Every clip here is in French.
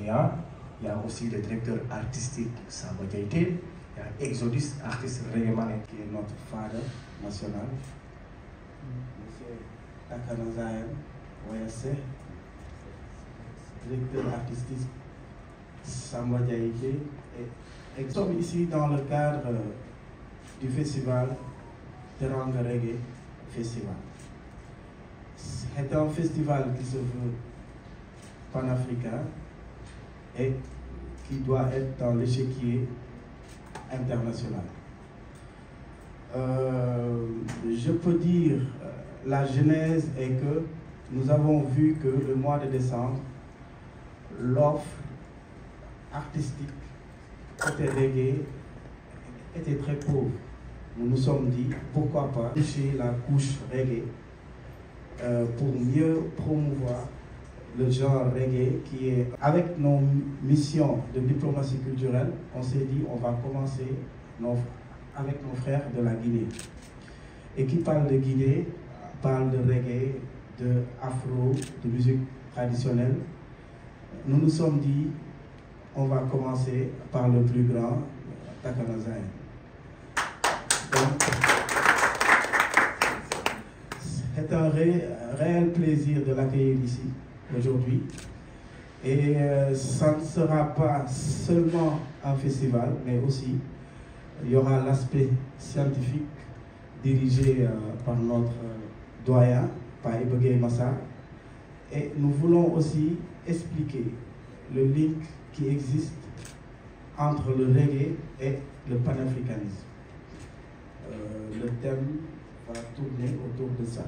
Sonia, il y a aussi le directeur artistique Samba Diaité, il y a Exodus, artiste reggae qui est notre phare national, monsieur Takano Zayen, OSC, directeur artistique Samba Diaité. Et nous sommes ici dans le cadre du festival Teranga Reggae Festival. C'est un festival qui se veut panafricain et qui doit être dans l'échiquier international. Je peux dire, la genèse est que nous avons vu que le mois de décembre, l'offre artistique côté reggae était très pauvre. Nous nous sommes dit, pourquoi pas toucher la couche reggae pour mieux promouvoir le genre reggae qui est... Avec nos missions de diplomatie culturelle, on s'est dit on va commencer avec nos frères de la Guinée. Et qui parle de Guinée, parle de reggae, de afro, de musique traditionnelle. Nous nous sommes dit on va commencer par le plus grand, Takano Zayen. C'est un réel plaisir de l'accueillir ici aujourd'hui. Et ça ne sera pas seulement un festival, mais aussi il y aura l'aspect scientifique dirigé par notre doyen, par Ibegay Massa. Et nous voulons aussi expliquer le link qui existe entre le reggae et le panafricanisme. Le thème va tourner autour de ça.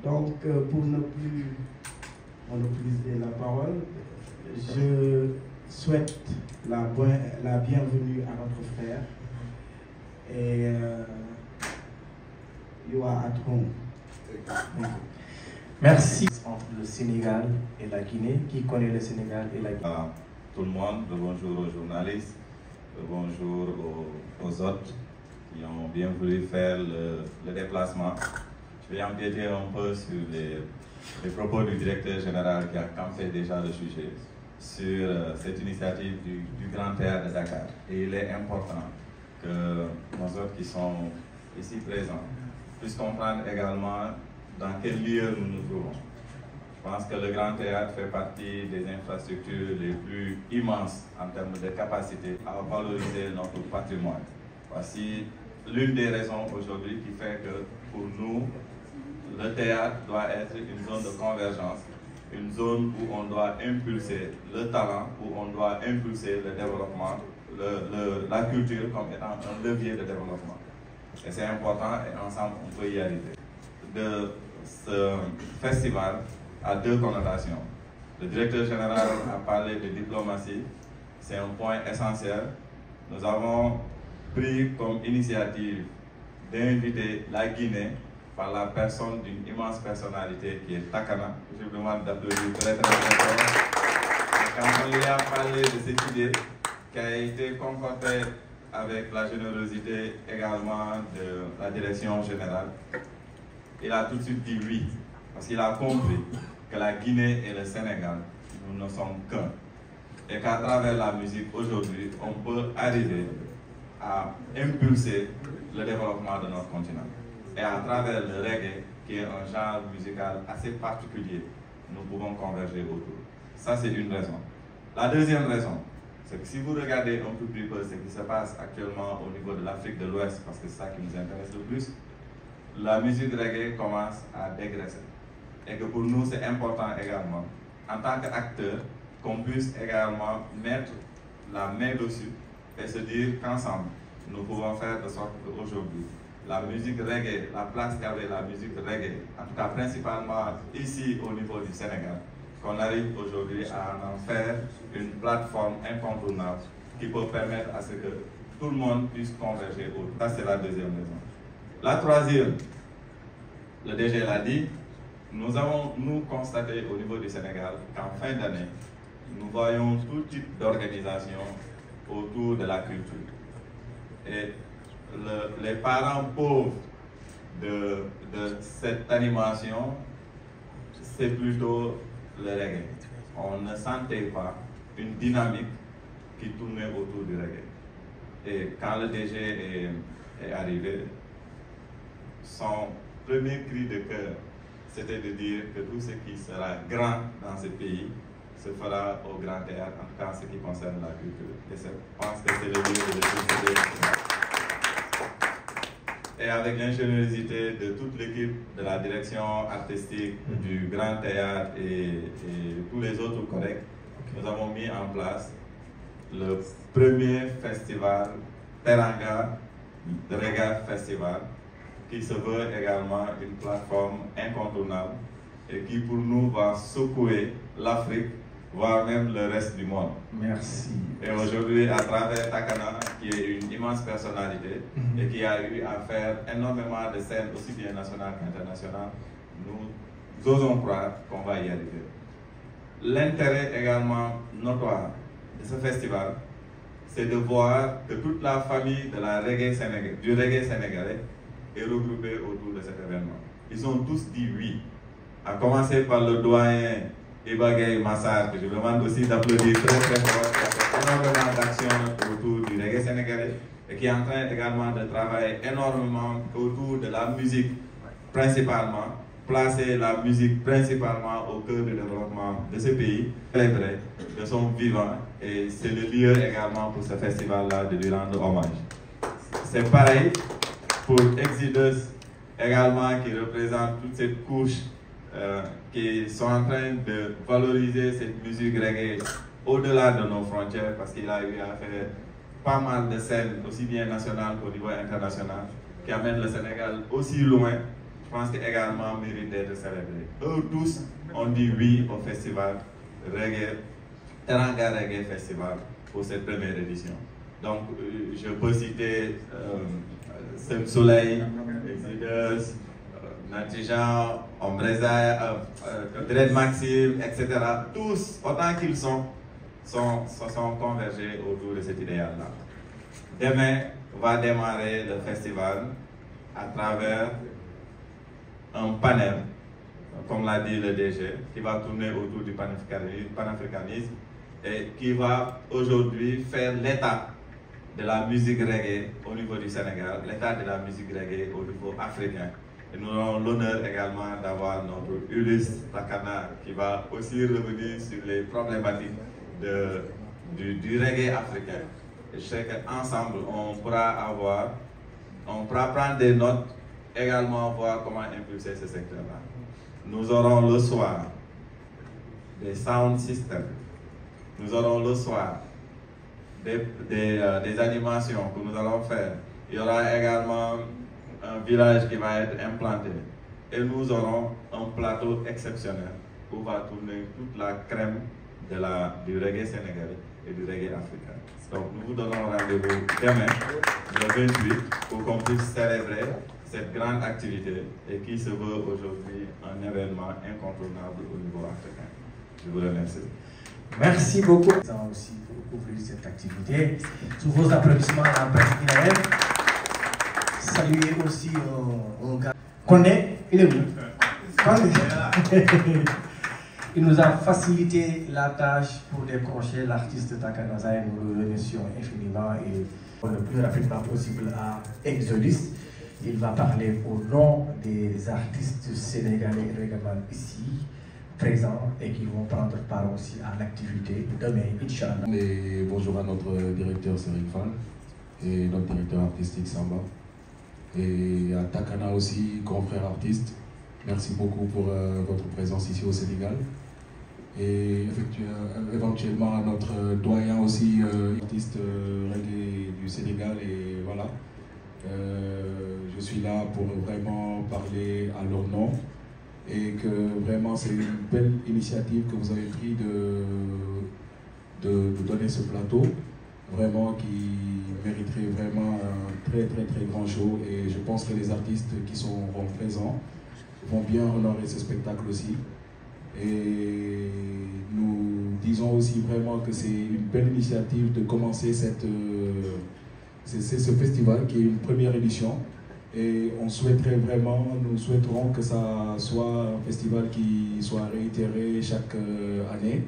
Donc, pour ne plus monopoliser la parole, je souhaite la bienvenue à notre frère et you are at home. Merci. Entre le Sénégal et la Guinée, qui connaît le Sénégal et la Guinée? Tout le monde, bonjour aux journalistes, bonjour aux hôtes qui ont bien voulu faire le déplacement. Je vais empiéter un peu sur les propos du directeur général qui a campé déjà le sujet sur cette initiative du Grand Théâtre de Dakar. Et il est important que nos hôtes qui sont ici présents puissent comprendre également dans quel lieu nous nous trouvons. Je pense que le Grand Théâtre fait partie des infrastructures les plus immenses en termes de capacité à valoriser notre patrimoine. Voici l'une des raisons aujourd'hui qui fait que pour nous, le théâtre doit être une zone de convergence, une zone où on doit impulser le talent, où on doit impulser le développement, la culture comme étant un levier de développement. Et c'est important et ensemble on peut y arriver. De ce festival a deux connotations. Le directeur général a parlé de diplomatie, c'est un point essentiel. Nous avons pris comme initiative d'inviter la Guinée par la personne d'une immense personnalité qui est Takana. Je vous demande d'applaudir très très fort. Quand on lui a parlé de cette idée qui a été concoctée avec la générosité également de la direction générale, il a tout de suite dit oui, parce qu'il a compris que la Guinée et le Sénégal, nous ne sommes qu'un. Et qu'à travers la musique aujourd'hui, on peut arriver à impulser le développement de notre continent. Et à travers le reggae, qui est un genre musical assez particulier, nous pouvons converger autour. Ça, c'est une raison. La deuxième raison, c'est que si vous regardez un peu plus près ce qui se passe actuellement au niveau de l'Afrique de l'Ouest, parce que c'est ça qui nous intéresse le plus, la musique reggae commence à dégraisser. Et que pour nous, c'est important également, en tant qu'acteurs, qu'on puisse également mettre la main dessus et se dire qu'ensemble, nous pouvons faire de sorte qu'aujourd'hui, la musique reggae, la place qu'avait la musique reggae, en tout cas principalement ici au niveau du Sénégal, qu'on arrive aujourd'hui à en faire une plateforme incontournable qui peut permettre à ce que tout le monde puisse converger autour. Ça, c'est la deuxième raison. La troisième, le DG l'a dit, nous avons constaté au niveau du Sénégal qu'en fin d'année, nous voyons tout type d'organisation autour de la culture. Et les parents pauvres de cette animation, c'est plutôt le reggae. On ne sentait pas une dynamique qui tournait autour du reggae. Et quand le DG est arrivé, son premier cri de cœur, c'était de dire que tout ce qui sera grand dans ce pays se fera au Grand Théâtre, en tout cas en ce qui concerne la culture. Et je pense que c'est le lieu de décider. Et avec l'ingéniosité de toute l'équipe de la direction artistique du Grand Théâtre et tous les autres collègues, nous avons mis en place le premier festival Teranga Reggae Festival, qui se veut également une plateforme incontournable et qui pour nous va secouer l'Afrique, voire même le reste du monde. Merci. Et aujourd'hui, à travers Takana, qui est une immense personnalité et qui a eu à faire énormément de scènes aussi bien nationales qu'internationales, nous osons croire qu'on va y arriver. L'intérêt également notoire de ce festival, c'est de voir que toute la famille de du reggae sénégalais est regroupée autour de cet événement. Ils ont tous dit oui, à commencer par le doyen Ibagay Massar, que je vous demande aussi d'applaudir très très fort, qui a fait énormément d'actions autour du reggae sénégalais et qui est en train également de travailler énormément autour de la musique principalement, placer la musique principalement au cœur du développement de ce pays, célébrer de son vivant, et c'est le lieu également pour ce festival-là de lui rendre hommage. C'est pareil pour Exodus également, qui représente toute cette couche qui sont en train de valoriser cette musique reggae au-delà de nos frontières, parce qu'il a eu à faire pas mal de scènes, aussi bien nationales qu'au niveau international, qui amènent le Sénégal aussi loin. Je pense qu'également mérite d'être célébré. Eux tous ont dit oui au festival Reggae, Teranga Reggae Festival pour cette première édition. Donc je peux citer Sem Soleil, Exodus, Natijan, Ombreza, Dread Maxime, etc. Tous, autant qu'ils sont convergés autour de cet idéal-là. Demain va démarrer le festival à travers un panel, comme l'a dit le DG, qui va tourner autour du panafricanisme et qui va aujourd'hui faire l'état de la musique reggae au niveau du Sénégal, l'état de la musique reggae au niveau africain. Et nous avons l'honneur également d'avoir notre illustre Takana qui va aussi revenir sur les problématiques du reggae africain. Et je sais qu'ensemble, on pourra prendre des notes, également voir comment impulser ce secteur-là. Nous aurons le soir des sound systems, nous aurons le soir des animations que nous allons faire. Il y aura également un village qui va être implanté et nous aurons un plateau exceptionnel où va tourner toute la crème du reggae sénégalais et du reggae africain. Donc nous vous donnons rendez-vous demain, le 28, pour qu'on puisse célébrer cette grande activité et qui se veut aujourd'hui un événement incontournable au niveau africain. Je vous remercie. Merci beaucoup aussi pour couvrir cette activité. Sous vos applaudissements à la presse guinéenne. Saluer aussi un gars. Condé, il est où? Il nous a facilité la tâche pour décrocher l'artiste Takana et nous le remercions infiniment et le plus rapidement possible à Exodus. Il va parler au nom des artistes sénégalais également ici présents et qui vont prendre part aussi à l'activité demain, Inch'Allah. Et bonjour à notre directeur Cédric Fall et notre directeur artistique Samba. Et à Takana aussi, grand frère artiste. Merci beaucoup pour votre présence ici au Sénégal. Et éventuellement à notre doyen aussi, artiste reggae du Sénégal. Et voilà, je suis là pour vraiment parler à leur nom. Et que vraiment c'est une belle initiative que vous avez pris de donner ce plateau. Vraiment qui mériterait vraiment un très très très grand show. Et je pense que les artistes qui seront présents vont bien honorer ce spectacle aussi. Et nous disons aussi vraiment que c'est une belle initiative de commencer ce festival qui est une première édition. Et on souhaiterait vraiment, nous souhaiterons que ça soit un festival qui soit réitéré chaque année.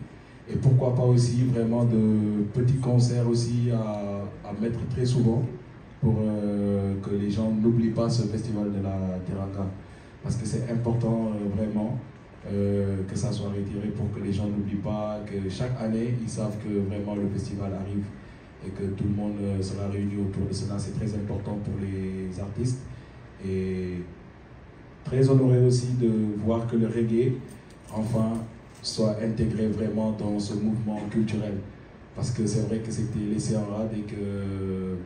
Et pourquoi pas aussi vraiment de petits concerts aussi à mettre très souvent pour que les gens n'oublient pas ce festival de la Teranga. Parce que c'est important vraiment que ça soit réitéré pour que les gens n'oublient pas que chaque année, ils savent que vraiment le festival arrive et que tout le monde sera réuni autour de cela. C'est très important pour les artistes. Et très honoré aussi de voir que le reggae, enfin, soit intégré vraiment dans ce mouvement culturel. Parce que c'est vrai que c'était laissé en rade et que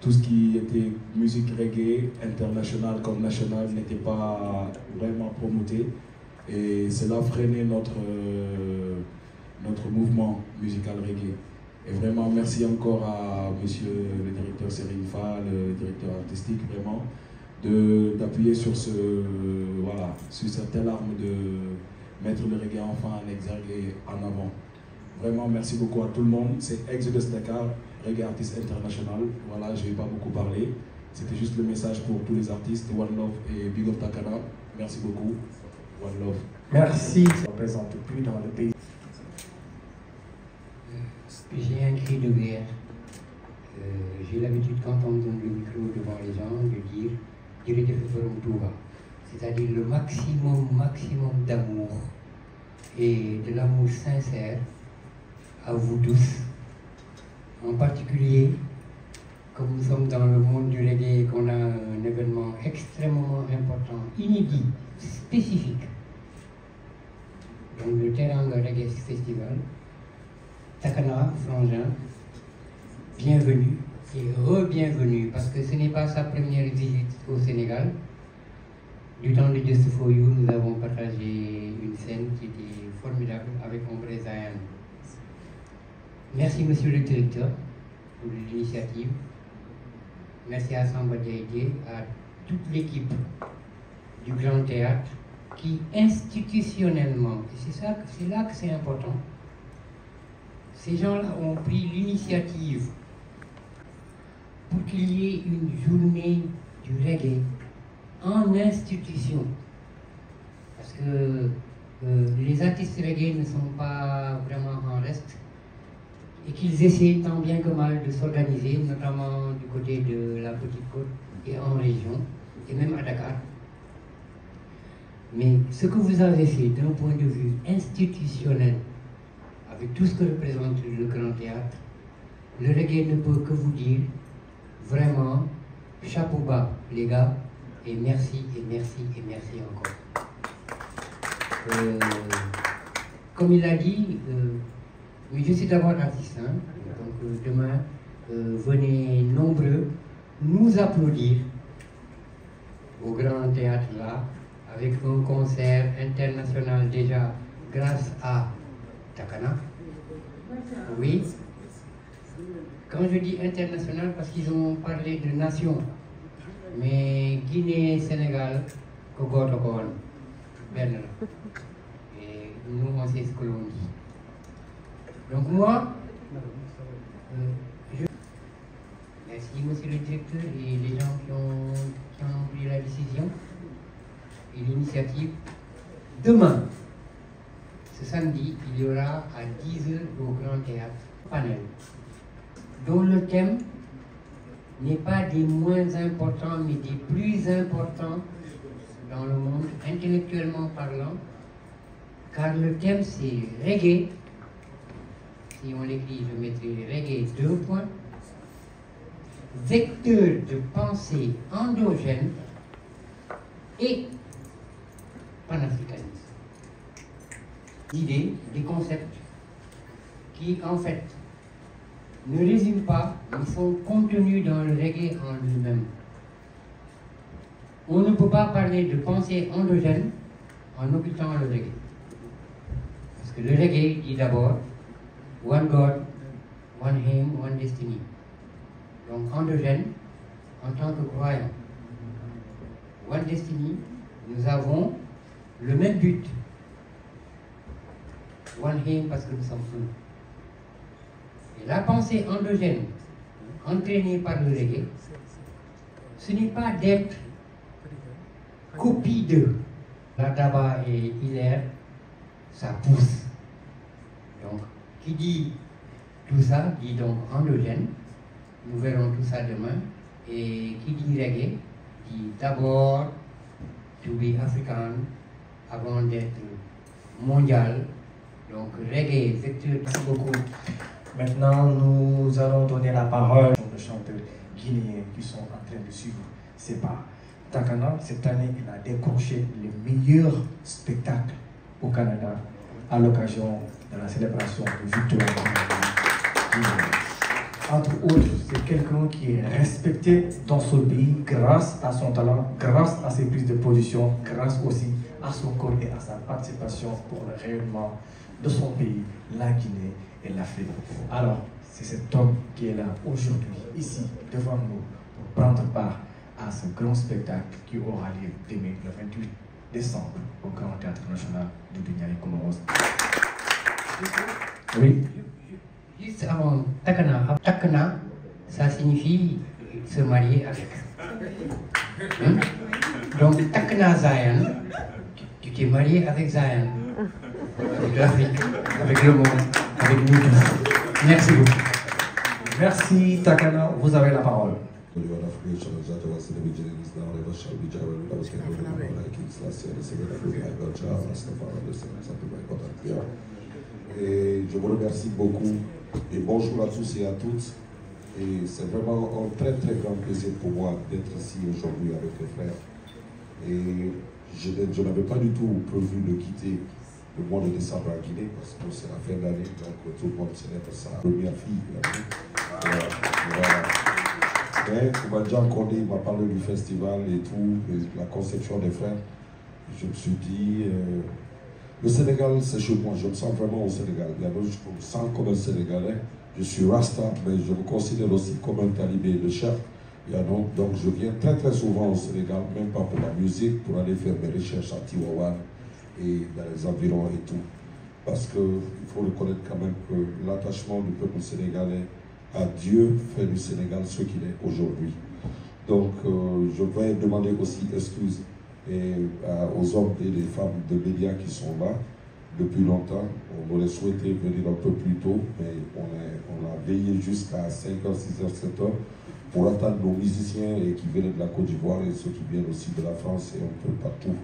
tout ce qui était musique reggae, internationale comme nationale, n'était pas vraiment promoté. Et cela freinait notre mouvement musical reggae. Et vraiment, merci encore à monsieur le directeur Serine Fall, le directeur artistique, vraiment, d'appuyer sur voilà, sur cette arme de mettre le reggae enfin en exergue et en avant. Vraiment, merci beaucoup à tout le monde. C'est Exodus Dakar, Reggae Artist International. Voilà, je ne vais pas beaucoup parler. C'était juste le message pour tous les artistes. One Love et Big Up Takana. Merci beaucoup. One Love. Merci. Je ne représente plus dans le pays. J'ai un cri de guerre. J'ai l'habitude, quand on me donne le micro devant les gens, de dire c'est-à-dire le maximum d'amour et de l'amour sincère à vous tous. En particulier, comme nous sommes dans le monde du reggae et qu'on a un événement extrêmement important, inédit, spécifique. Donc le Teranga Reggae Festival, Takana, Frangin, bienvenue et re-bienvenue, parce que ce n'est pas sa première visite au Sénégal. Du temps de Just For You, nous avons partagé une scène qui était formidable avec Ombre Zayan. Merci monsieur le directeur pour l'initiative. Merci à Samba Diaye, à toute l'équipe du Grand Théâtre qui institutionnellement, et c'est là que c'est important, ces gens-là ont pris l'initiative pour qu'il y ait une journée du reggae en institution. Parce que les artistes reggae ne sont pas vraiment en reste et qu'ils essaient tant bien que mal de s'organiser, notamment du côté de la Petite Côte et en région, et même à Dakar. Mais ce que vous avez fait d'un point de vue institutionnel, avec tout ce que représente le Grand Théâtre, le reggae ne peut que vous dire vraiment chapeau bas les gars, et merci encore. Comme il a dit, mais je suis d'abord artiste, hein, donc demain venez nombreux nous applaudir au Grand Théâtre là, avec un concert international déjà grâce à Takana. Oui. Quand je dis international, parce qu'ils ont parlé de nation, mais Guinée, Sénégal, Kogoto Kowan, Ben. Et nous, on sait ce que l'on dit. Donc moi, merci monsieur le directeur et les gens qui ont pris la décision et l'initiative. Demain, ce samedi, il y aura à 10h au Grand Théâtre panel, dont le thème n'est pas des moins importants, mais des plus importants dans le monde, intellectuellement parlant, car le thème c'est reggae. Si on l'écrit, je mettrai reggae 2 points. Vecteur de pensée endogène et panafricanisme. D'idées, des concepts qui en fait ne résument pas, mais sont contenus dans le reggae en lui-même. On ne peut pas parler de pensée endogène en occultant le reggae. Parce que le reggae dit d'abord One God, One Aim, One Destiny. Donc endogène en tant que croyant. One Destiny, nous avons le même but. One Aim parce que nous sommes un. Et la pensée endogène entraînée par le reggae, ce n'est pas d'être copie d'eux. La tabac et Hilaire, ça pousse. Donc, qui dit tout ça, dit donc endogène. Nous verrons tout ça demain. Et qui dit reggae, dit d'abord to be African avant d'être mondial. Donc reggae, vecteur. Merci beaucoup. Maintenant, nous allons donner la parole aux chanteurs guinéens qui sont en train de suivre ces pas. Takana, cette année, il a décroché le meilleur spectacle au Canada à l'occasion de la célébration de victoire guinéenne. Entre autres, c'est quelqu'un qui est respecté dans ce pays grâce à son talent, grâce à ses prises de position, grâce aussi à son corps et à sa participation pour le rayonnement de son pays, la Guinée et l'Afrique. Alors, c'est cet homme qui est là aujourd'hui, ici, devant nous, pour prendre part à ce grand spectacle qui aura lieu demain, le 28 décembre, au Grand Théâtre National de Bignari Comoros. Oui. Juste avant Takana, Takana, ça signifie se marier avec. Hein? Donc Takana Zion, tu t'es marié avec Zion, avec l'Afrique, avec le monde, avec nous tous. Merci beaucoup. Merci Takana, vous avez la parole. Et je vous remercie beaucoup et bonjour à tous et à toutes. Et c'est vraiment un très très grand plaisir pour moi d'être ici aujourd'hui avec les frères. Et je n'avais pas du tout prévu de quitter le mois de décembre à Guinée parce que c'est la fin d'année, donc tout le monde célèbre sa première fille. Mais Koumadjan Kondé m'a parlé du festival et tout, et la conception des frères. Je me suis dit, le Sénégal c'est chez moi, je me sens vraiment au Sénégal. Je me sens comme un Sénégalais. Je suis Rasta, mais je me considère aussi comme un talibé de chef. Donc je viens très très souvent au Sénégal, même pas pour la musique, pour aller faire mes recherches à Tiwawan et dans les environs et tout. Parce qu'il faut reconnaître quand même que l'attachement du peuple sénégalais à Dieu fait du Sénégal ce qu'il est aujourd'hui. Donc je vais demander aussi excuse aux hommes et les femmes de médias qui sont là depuis longtemps. On aurait souhaité venir un peu plus tôt, mais on a veillé jusqu'à 5h, 6h, 7h pour attendre nos musiciens et qui viennent de la Côte d'Ivoire et ceux qui viennent aussi de la France et un peu partout.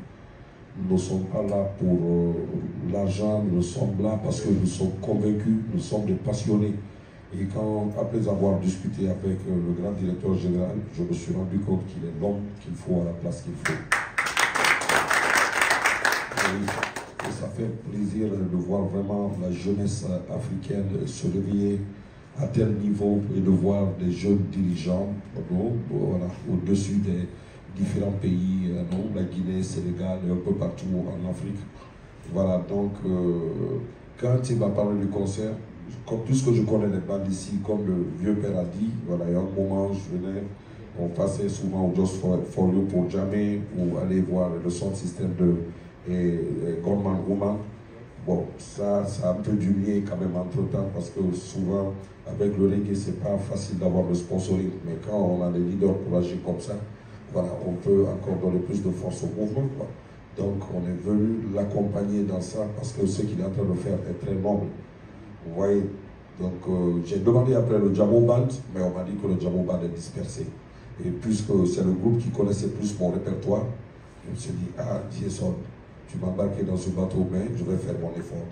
Nous ne sommes pas là pour l'argent, nous sommes là parce que nous sommes convaincus, nous sommes des passionnés. Et quand, après avoir discuté avec le grand directeur général, je me suis rendu compte qu'il est l'homme qu'il faut à la place qu'il faut. Et ça fait plaisir de voir vraiment la jeunesse africaine se réveiller à tel niveau et de voir des jeunes dirigeants voilà, au-dessus des différents pays, la Guinée, le Sénégal et un peu partout en Afrique. Voilà, donc quand il m'a parlé du concert, puisque je connais les bandes ici, comme le vieux père a dit, voilà, il y a un moment, je venais, on passait souvent au Just for You pour jamais, ou aller voir le son système de Goldman Woman. Bon, ça a un peu diminué quand même entre temps, parce que souvent, avec le reggae, c'est pas facile d'avoir le sponsoring, mais quand on a des leaders pour agir comme ça, voilà, on peut encore donner plus de force au mouvement, quoi. Donc, on est venu l'accompagner dans ça, parce que ce qu'il est en train de faire est très noble. Vous voyez, donc j'ai demandé après le Jamo Band, mais on m'a dit que le Jamo Band est dispersé. Et puisque c'est le groupe qui connaissait plus mon répertoire, je me suis dit, ah, Jason, tu m'as embarqué dans ce bateau, mais je vais faire mon effort.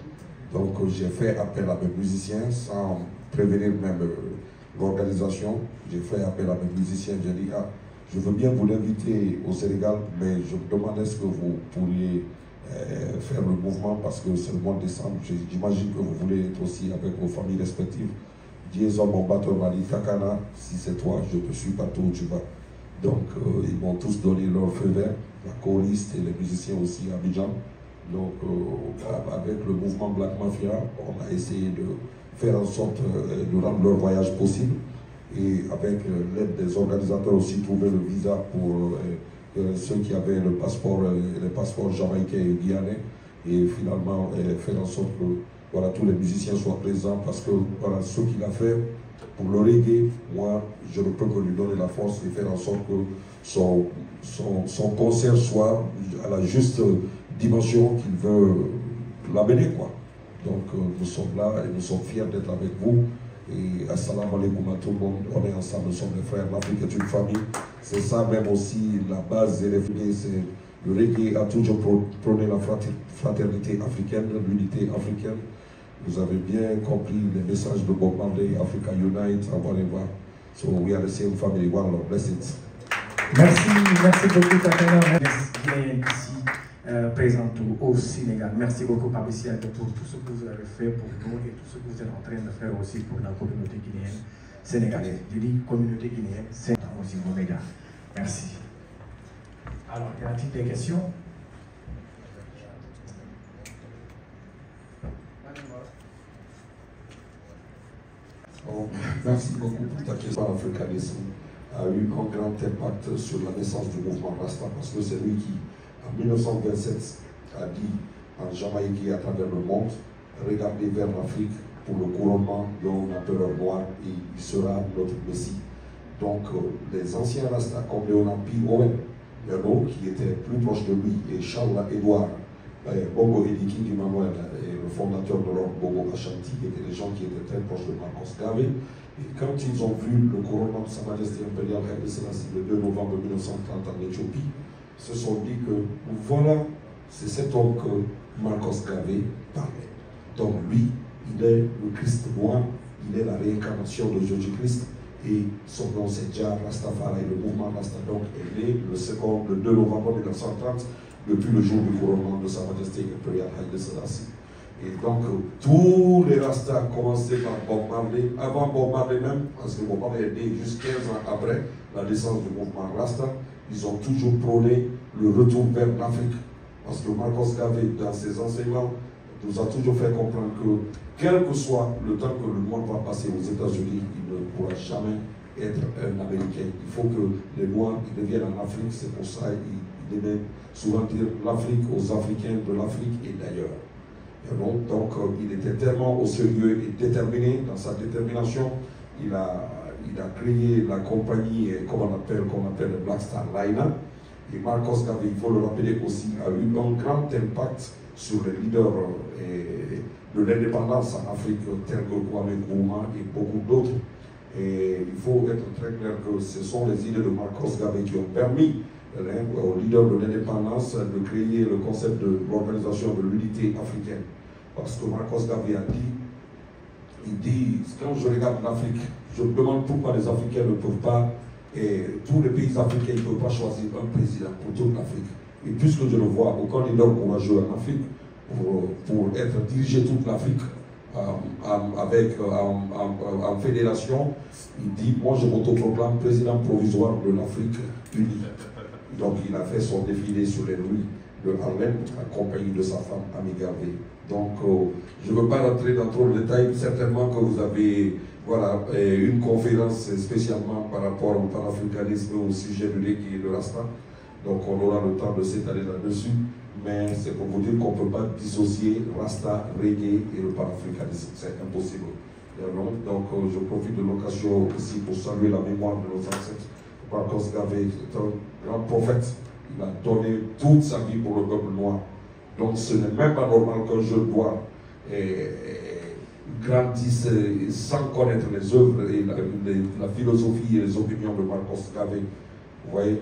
Donc j'ai fait appel à mes musiciens sans prévenir même l'organisation. J'ai fait appel à mes musiciens, j'ai dit, ah, je veux bien vous l'inviter au Sénégal, mais je me demandais ce que vous pourriez faire le mouvement parce que c'est le mois de décembre. J'imagine que vous voulez être aussi avec vos familles respectives. Jason, mon batteur, m'a dit, Takana, si c'est toi, je te suis partout où tu vas. Donc ils m'ont tous donné leur feu vert, la choriste et les musiciens aussi à Abidjan. Donc avec le mouvement Black Mafia, on a essayé de faire en sorte de rendre leur voyage possible. Et avec l'aide des organisateurs aussi, trouver le visa pour ceux qui avaient les passeports jamaïcains et guyanais. Et finalement faire en sorte que voilà, tous les musiciens soient présents parce que voilà, ce qu'il a fait pour le reggae, moi, je ne peux que lui donner la force et faire en sorte que son concert soit à la juste dimension qu'il veut l'amener, quoi. Donc nous sommes là et nous sommes fiers d'être avec vous. Et assalamu alaikum à tout le monde, on est ensemble, nous sommes des frères, l'Afrique est une famille. C'est ça même aussi la base des réfugiés, c'est le reggae a toujours prôné la fraternité africaine, l'unité africaine. Vous avez bien compris les messages de Bob Marley, Africa Unite, whatever. So we are the same family, one love, blessings. Merci beaucoup Takana, bien ici présent au Sénégal. Merci beaucoup Pape Siaka pour tout ce que vous avez fait pour nous et tout ce que vous êtes en train de faire aussi pour la communauté guinéenne sénégalaise. Je dis communauté guinéenne, c'est aussi vos médias. Merci. Alors, y a-t-il des questions? Oh, merci beaucoup pour ta question. L'africanisme a eu un grand impact sur la naissance du mouvement Rasta parce que c'est lui qui, en 1927, a dit en Jamaïque et à travers le monde, regardez vers l'Afrique pour le couronnement d'un empereur noir et il sera notre messie. Donc les anciens Rasta comme Léonard P. Owen, qui était plus proche de lui, et Charles Edouard, Bongo Ediki Emmanuel, le fondateur de l'ordre Bobo Ashanti, étaient des gens qui étaient très proches de Marcos Garvey. Et quand ils ont vu le couronnement de Sa Majesté impériale Haïlé Sélassié le 2 novembre 1930 en Éthiopie, ils se sont dit que voilà, c'est cet homme que Marcos Garvey parlait. Donc lui, il est le Christ noir, il est la réincarnation de Jésus-Christ. Et son nom c'est Jah Rastafari, le mouvement Rasta donc est né le 2 novembre 1930, depuis le jour du couronnement de Sa Majesté impériale Haïlé Sélassié. Et donc tous les Rastas commencé par Bob Marley, avant Bob Marley même, parce que Bob Marley est né juste 15 ans après la naissance du mouvement Rasta, ils ont toujours prôné le retour vers l'Afrique. Parce que Marcos Garvey, dans ses enseignements, nous a toujours fait comprendre que quel que soit le temps que le noir va passer aux États-Unis, il ne pourra jamais être un Américain. Il faut que les Noirs deviennent en Afrique. C'est pour ça qu'il aimait souvent dire l'Afrique aux Africains de l'Afrique et d'ailleurs. Donc il était tellement au sérieux et déterminé dans sa détermination. Il a créé la compagnie qu'on appelle le Black Star Line. Et Marcos Garvey, il faut le rappeler aussi, a eu un grand impact sur les leaders de l'indépendance en Afrique, tels que Kwame Nkrumah et beaucoup d'autres. Et il faut être très clair que ce sont les idées de Marcos Garvey qui ont permis aux leaders de l'indépendance de créer le concept de l'organisation de l'unité africaine. Parce que Marcos Garvey a dit, il dit, quand je regarde l'Afrique, je me demande pourquoi les Africains ne peuvent pas, et tous les pays africains ne peuvent pas choisir un président pour toute l'Afrique. Et puisque je le vois, aucun leader courageux en Afrique pour être dirigé toute l'Afrique en fédération, il dit, moi je m'autoproclame président provisoire de l'Afrique unie. Donc il a fait son défilé sur les rues de Harlem, accompagné de sa femme Ami Garvey. Donc je ne veux pas rentrer dans trop de détails, certainement que vous avez une conférence spécialement par rapport au panafricanisme au sujet du reggae et de Rasta. Donc on aura le temps de s'étaler là-dessus, mais c'est pour vous dire qu'on ne peut pas dissocier Rasta, reggae et le panafricanisme, c'est impossible. Donc je profite de l'occasion aussi pour saluer la mémoire de nos ancêtres. Marcos Garvey est un grand prophète, il a donné toute sa vie pour le peuple noir. Donc ce n'est même pas normal qu'un jeune noir grandisse sans connaître les œuvres et la philosophie et les opinions de Marcos Garvey. Vous voyez,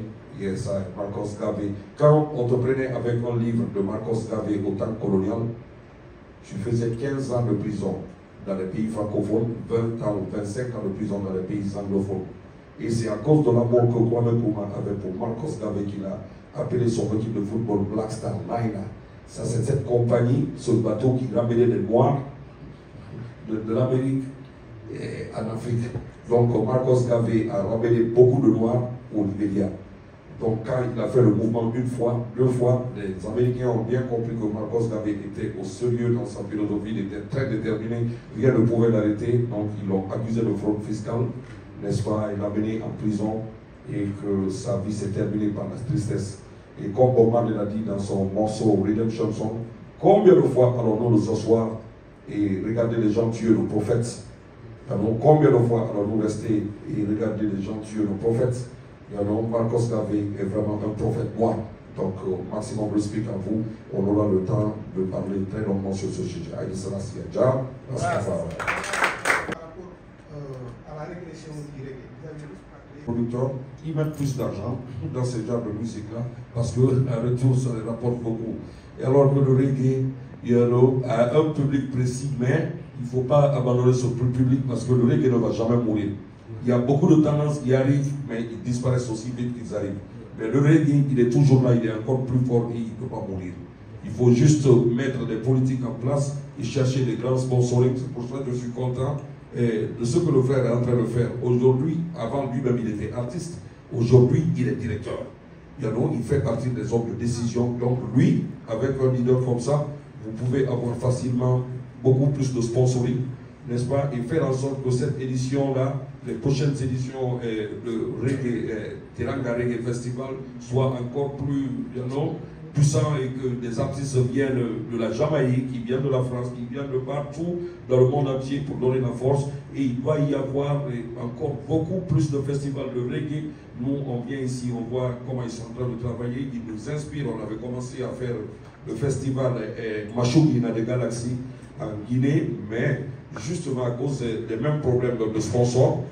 ça, Marcos Garvey. Quand on te prenait avec un livre de Marcos Garvey au temps colonial, tu faisais 15 ans de prison dans les pays francophones, 20 ans ou 25 ans de prison dans les pays anglophones. Et c'est à cause de l'amour que Kwame Nkrumah avait pour Marcos Garvey qu'il a appelé son équipe de football Black Star Line. Ça, c'est cette compagnie, ce bateau qui ramenait les Noirs de l'Amérique en Afrique. Donc Marcos Garvey a ramené beaucoup de Noirs au Libéria. Donc quand il a fait le mouvement une fois, deux fois, les Américains ont bien compris que Marcos Garvey était au sérieux dans sa philosophie, il était très déterminé, rien ne pouvait l'arrêter, donc ils l'ont accusé de fraude fiscale, n'est-ce pas, il l'a mené en prison et que sa vie s'est terminée par la tristesse. Et comme Bob Marley l'a dit dans son morceau Redemption Song, combien de fois allons-nous nous asseoir et regarder les gens tuer nos prophètes. Alors, combien de fois allons-nous rester et regarder les gens tuer nos prophètes? Marcos Garvey est vraiment un prophète noir. Donc, maximum respect à vous. On aura le temps de parler très longuement sur ce sujet. Aïe Selassie Adja, à la régression du reggae. Les producteurs, ils mettent plus d'argent dans ce genre de musique-là parce que un retour, ça les rapporte beaucoup. Et alors que le reggae, a un public précis, mais il ne faut pas abandonner ce public parce que le reggae ne va jamais mourir. Il y a beaucoup de tendances qui arrivent, mais ils disparaissent aussi vite qu'ils arrivent. Mais le reggae, il est toujours là, il est encore plus fort et il ne peut pas mourir. Il faut juste mettre des politiques en place et chercher des grands sponsorings. C'est pour ça que je suis content de ce que le frère est en train de faire. Aujourd'hui, avant lui-même, il était artiste. Aujourd'hui, il est directeur. Il fait partie des hommes de décision. Donc lui, avec un leader comme ça, vous pouvez avoir facilement beaucoup plus de sponsoring, n'est-ce pas, et faire en sorte que cette édition-là, les prochaines éditions de Reggae, Teranga Reggae Festival soient encore plus puissants et que des artistes viennent de la Jamaïque, qui viennent de la France, qui viennent de partout dans le monde entier pour donner la force. Et il va y avoir encore beaucoup plus de festivals de reggae. Nous, on vient ici, on voit comment ils sont en train de travailler, ils nous inspirent. On avait commencé à faire le festival Machougina de Galaxy en Guinée, mais justement à cause des mêmes problèmes de sponsors,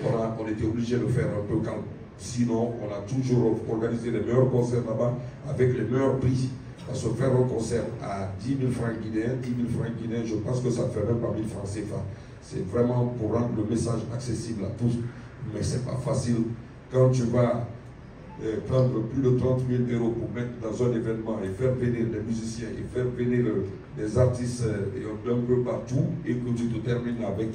on était obligé de faire un peu calme. Sinon, on a toujours organisé les meilleurs concerts là-bas avec les meilleurs prix. Parce que faire un concert à 10 000 francs guinéens, 10 000 francs guinéens, je pense que ça ne fait même pas 1000 francs CFA. C'est vraiment pour rendre le message accessible à tous. Mais ce n'est pas facile. Quand tu vas prendre plus de 30 000 euros pour mettre dans un événement et faire venir des musiciens et faire venir des artistes d'un peu partout et que tu te termines avec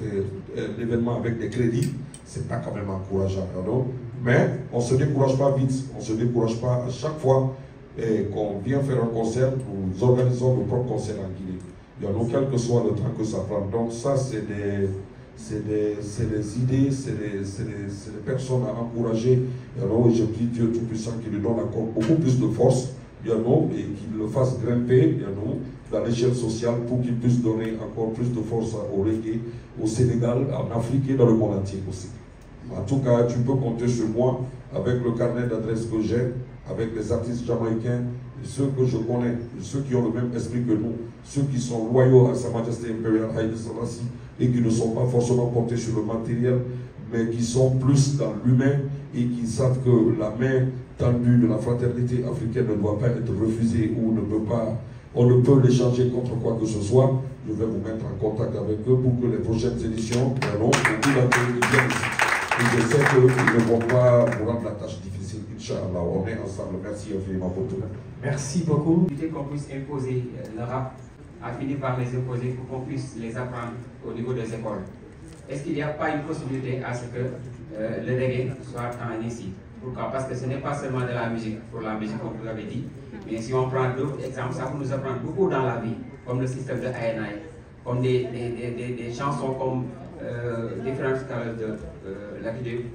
l'événement avec des crédits, c'est pas quand même encourageant. Non? Mais on ne se décourage pas vite, on ne se décourage pas à chaque fois qu'on vient faire un concert, nous organisons nos propres concerts en Guinée. Quel que soit le temps que ça prend. Donc ça, c'est des idées, c'est des personnes à encourager. Et je prie Dieu Tout-Puissant qu'il lui donne encore beaucoup plus de force et qu'il le fasse grimper dans l'échelle sociale pour qu'il puisse donner encore plus de force au reggae, au Sénégal, en Afrique et dans le monde entier aussi. En tout cas, tu peux compter sur moi avec le carnet d'adresses que j'ai, avec les artistes jamaïcains, ceux que je connais, ceux qui ont le même esprit que nous, ceux qui sont loyaux à Sa Majesté impériale Haïlé Selassie et qui ne sont pas forcément portés sur le matériel, mais qui sont plus dans l'humain et qui savent que la main tendue de la fraternité africaine ne doit pas être refusée ou on ne peut l'échanger contre quoi que ce soit. Je vais vous mettre en contact avec eux pour que les prochaines éditions, beaucoup d'accueil viennent ici. Et je sais qu'ils ne vont pas vous rendre la tâche difficile. Inch'Allah, on est ensemble. Merci infiniment pour tout. Merci beaucoup. L'idée qu'on puisse imposer le rap a fini par les imposer pour qu'on puisse les apprendre au niveau des écoles. Est-ce qu'il n'y a pas une possibilité à ce que le reggae soit en ici? Pourquoi? Parce que ce n'est pas seulement de la musique, pour la musique comme vous l'avez dit, mais si on prend d'autres exemples, ça peut nous apprendre beaucoup dans la vie, comme le système de ANI, comme des chansons comme différentes scales de l'attitude,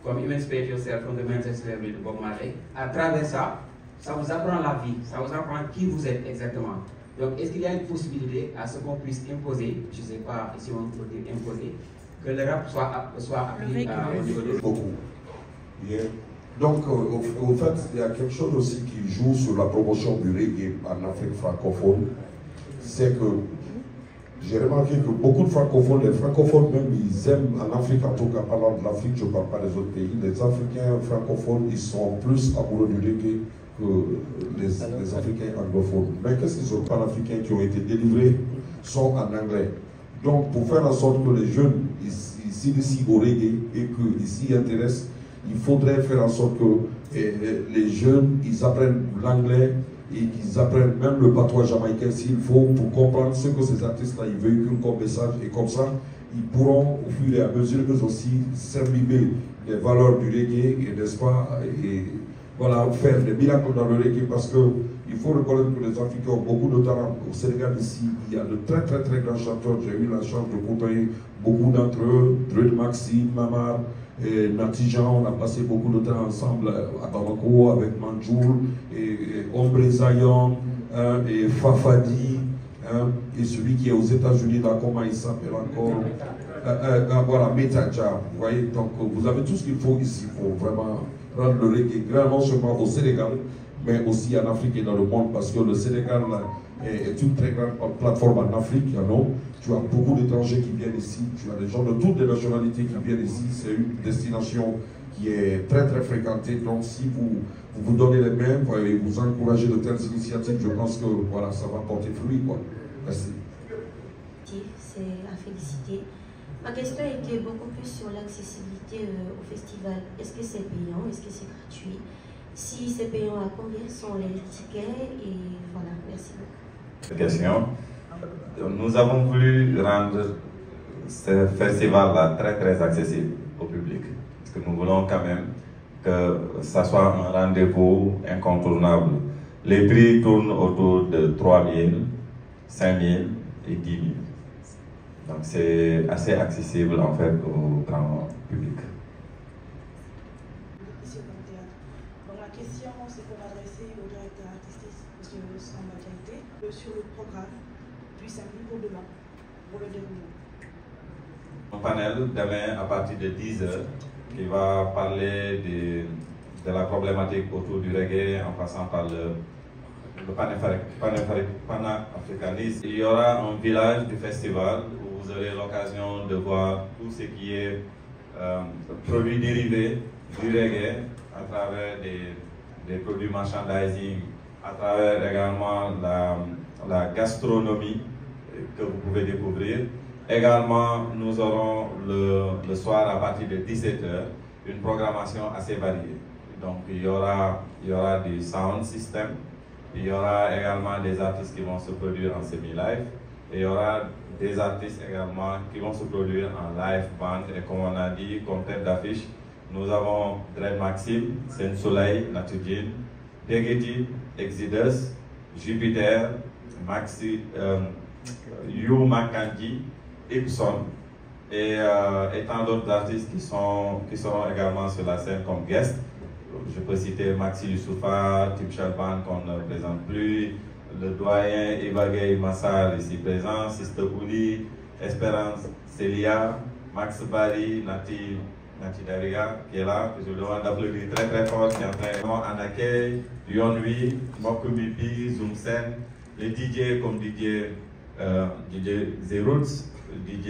comme Emancipate Yourself from the Mental Slavery de Bob Marley. À travers ça, ça vous apprend la vie, ça vous apprend qui vous êtes exactement. Donc, est-ce qu'il y a une possibilité à ce qu'on puisse imposer, je ne sais pas si on peut dire imposer, que le rap soit appris au niveau des... Beaucoup. Yeah. Donc, au fait, il y a quelque chose aussi qui joue sur la promotion du reggae en Afrique francophone. C'est que j'ai remarqué que beaucoup de francophones, les francophones même, ils aiment en Afrique, en tout cas parlant de l'Afrique, je ne parle pas des autres pays, les Africains francophones, ils sont plus amoureux du reggae que les Africains anglophones. Mais qu'est-ce qu'ils sont panafricains qui ont été délivrés sont en anglais. Donc, pour faire en sorte que les jeunes s'initient au reggae et qu'ils s'y intéressent, il faudrait faire en sorte que les jeunes, ils apprennent l'anglais et qu'ils apprennent même le patois jamaïcain s'il faut pour comprendre ce que ces artistes-là ils véhiculent comme message. Et comme ça, ils pourront, au fur et à mesure que aussi s'imbiber les valeurs du reggae et n'est-ce pas, et voilà, faire des miracles dans le reggae parce qu'il faut reconnaître que les Africains ont beaucoup de talent. Au Sénégal ici, il y a de très grands chanteurs. J'ai eu la chance de côtoyer beaucoup d'entre eux, Dred Maxime, Mamar, et Natijan. On a passé beaucoup de temps ensemble à Bamako avec Manjoul, et Ombre Zayon, et Fafadi, hein, et celui qui est aux États-Unis, là, comment il s'appelle encore, voilà, Metaja. Vous voyez, donc vous avez tout ce qu'il faut ici pour vraiment rendre le reggae grand, non seulement au Sénégal, mais aussi en Afrique et dans le monde, parce que le Sénégal est une très grande plateforme en Afrique. Non? Tu as beaucoup d'étrangers qui viennent ici, tu as des gens de toutes les nationalités qui viennent ici. C'est une destination qui est très très fréquentée. Donc si vous donnez les mains et vous encouragez de telles initiatives, je pense que voilà, ça va porter fruit, quoi. Merci. C'est à féliciter. Ma question était beaucoup plus sur l'accessibilité au festival. Est-ce que c'est payant? Est-ce que c'est gratuit? Si c'est payant, à combien sont les tickets? Et voilà, merci beaucoup. Question. Nous avons voulu rendre ce festival-là très très accessible au public. Parce que nous voulons quand même que ça soit un rendez-vous incontournable. Les prix tournent autour de 3 000, 5 000 et 10 000. Donc c'est assez accessible en fait au grand public. Donc la question c'est pour adresser au directeur artistique, M. Samba Diaité, sur le programme du samedi pour demain, pour le déroulement. Un panel demain à partir de 10h qui va parler de la problématique autour du reggae en passant par le panafricanisme. Il y aura un village du festival où vous aurez l'occasion de voir tout ce qui est produits dérivés du reggae à travers des produits merchandising, à travers également la gastronomie que vous pouvez découvrir. Également, nous aurons le soir à partir de 17h une programmation assez variée. Donc il y aura du sound system, il y aura également des artistes qui vont se produire en semi-live, et il y aura des artistes également qui vont se produire en live band. Et comme on a dit, comme tête d'affiche, nous avons Dread Maxime, Sen Soleil, Natudjin, Degeti, Exodus, Jupiter, Maxi, You Makanji, Ipson et tant d'autres artistes qui seront également sur la scène comme guest. Je peux citer Maxi Youssoufa, Tip Chalban qu'on ne présente plus, le doyen Ibagay Massal ici présent, Sister Ouli, Espérance Célia, Max Barry, Nati Dariga qui est là, que je demande d'applaudir très très fort, qui est en train Anake, Yonwi, Mokubipi, Zoomsen, les DJ comme DJ Zeruts, DJ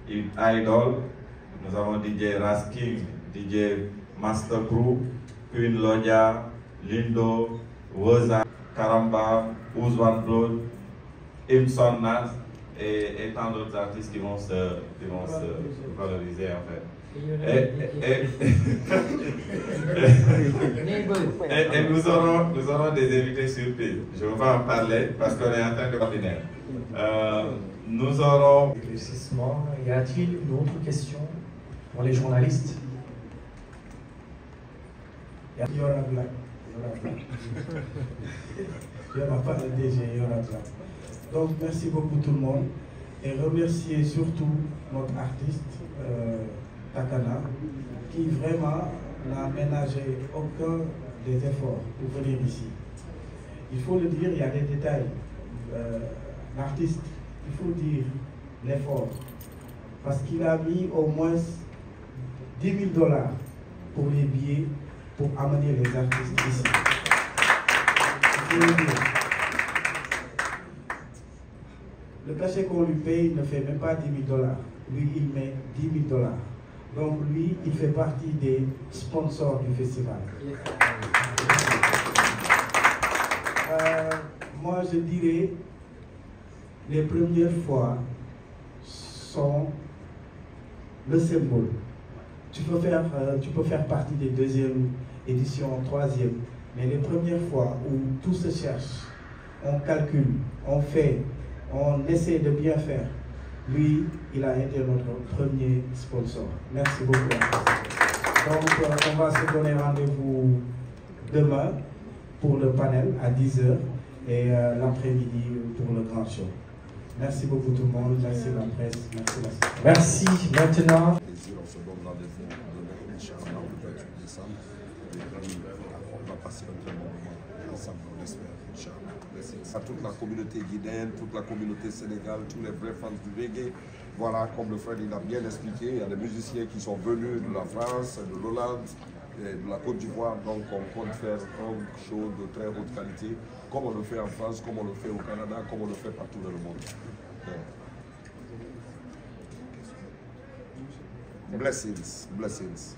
Idol, nous avons DJ Rasking, DJ Master Crew, Queen Lodia, Lindo, Woza, Karamba, Ouzwan Blood, Imson Naz et tant d'autres artistes qui vont se valoriser en fait. Et nous aurons des invités surprises. Je ne vais pas en parler parce qu'on est en train de coordonner. Nous aurons... Éclaircissement. Y a-t-il une autre question pour les journalistes? Il y aura blague. Il n'y aura pas de DG, il y aura blague. Donc merci beaucoup tout le monde et remercier surtout notre artiste Takana qui vraiment n'a ménagé aucun des efforts pour venir ici. Il faut le dire, il y a des détails. L'artiste, il faut dire l'effort parce qu'il a mis au moins 10 000 $ pour les billets pour amener les artistes ici. Il faut le dire. Le cachet qu'on lui paye ne fait même pas 10 000 $. Lui, il met 10 000 $. Donc lui, il fait partie des sponsors du festival. Moi, je dirais, les premières fois sont le symbole. Tu peux faire partie des deuxièmes éditions, troisième, mais les premières fois où tout se cherche, on calcule, on fait, on essaie de bien faire. Lui, il a été notre premier sponsor. Merci beaucoup. Donc, on va se donner rendez-vous demain pour le panel à 10h et l'après-midi pour le grand show. Merci beaucoup tout le monde. Merci la presse. Merci la Merci. Maintenant. On se donne rendez-vous demain, Inch'Allah, le 28 décembre. Et puis, on va passer un très bon moment ensemble, on l'espère, Inch'Allah. Merci à tout le monde. toute la communauté guinéenne, toute la communauté sénégale, tous les vrais fans du reggae. Voilà, comme le frère il a bien expliqué, il y a des musiciens qui sont venus de la France, de l'Hollande, de la Côte d'Ivoire, donc on compte faire un show de très haute qualité, comme on le fait en France, comme on le fait au Canada, comme on le fait partout dans le monde. Blessings, blessings.